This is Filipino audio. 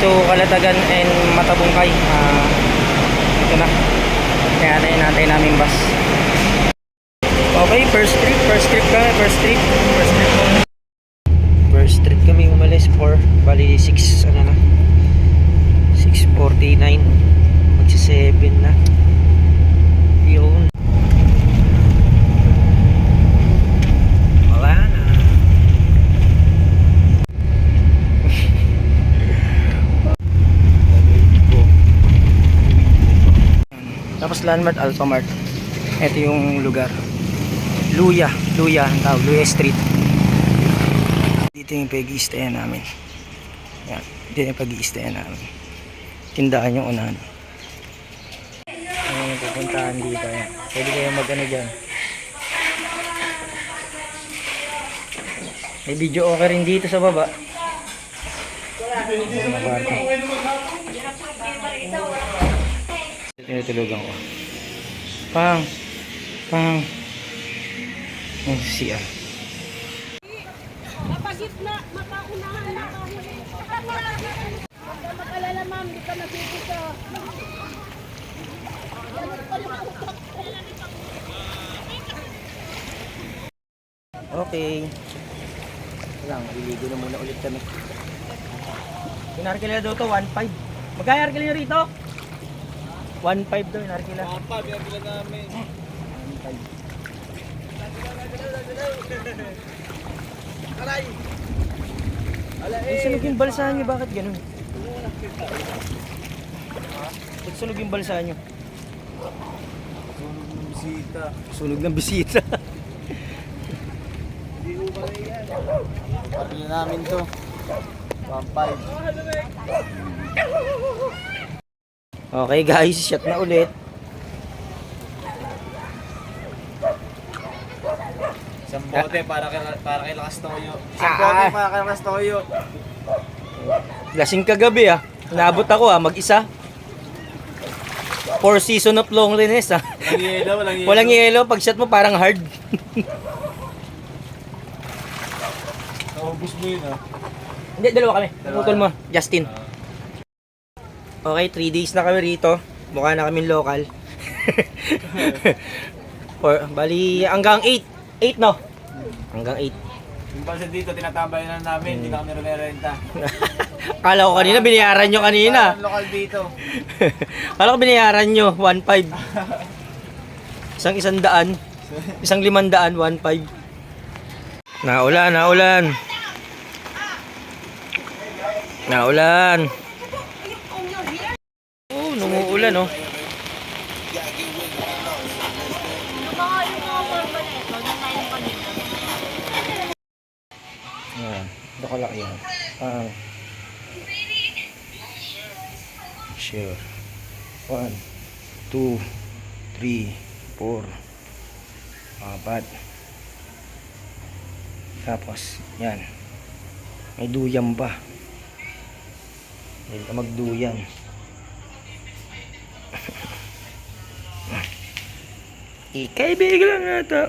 to Calatagan and Matabungkay. Ito na. Kaya natin namin bus. Okay, first trip kami, first trip muna. First trip kami umalis for bali 6 ano na 6:49 magsi 7 na yun. Wala na. Tapos landmark Alphamart. Ito yung lugar. Luya ang tawag, Luya Street. Dito yung pag-i-stayan namin. Yan, dito yung pag-i-stayan namin. Tindahan yung unahan. Ayan yung pupuntahan dito. Yan. Pwede kayo mag-ano dyan. May video okay rin dito sa baba. Tinutulugan ko. Pang ang siya. Kapagit na, makaunahan na kami. Mag-alala ma'am, di ka nasipito. Okay. Lang, iligo na muna ulit kami. Inarkila daw to 1.5. Magkaya arkila rito? 1.5 daw inarkila. 1.5 inarkila namin. 1.5. Aray! Sunog yung balsa nyo, bakit ganun? Sunog yung balsa nyo. Sunog ng bisita. Sunog ng bisita. Hindi ko pa rin yan. Pati namin to. 1.5. Okay guys, shot na ulit. Isang bote para kay Lakas Toyo. Isang bote para kay Lakas Toyo. Lasing kagabi Nabot ako mag-isa. 4 season of loneliness Walang yelo, walang yelo. Walang yelo, pag shot mo parang hard. Naubos mo yun Hindi, dalawa kami. Putol mo, Justin. Okay, 3 days na kami rito. Mukha na kami local. Bali, hanggang 8. 8 no? Hanggang 8. Yung balsa dito, tinatambay na namin. Hindi na kami rumerenta. Kala ko kanina, binayaran nyo kanina. Parang lokal dito. Kala ko binayaran nyo, 1.5. Isang 100. Isang 500, 1.5. Naulan. Oh, numuulan Yan, nakalaki yan. Sure. 1, 2, 3, 4, 4. Tapos, yan. May duyan pa. Hindi ka magduyan. Ikay biglang ata.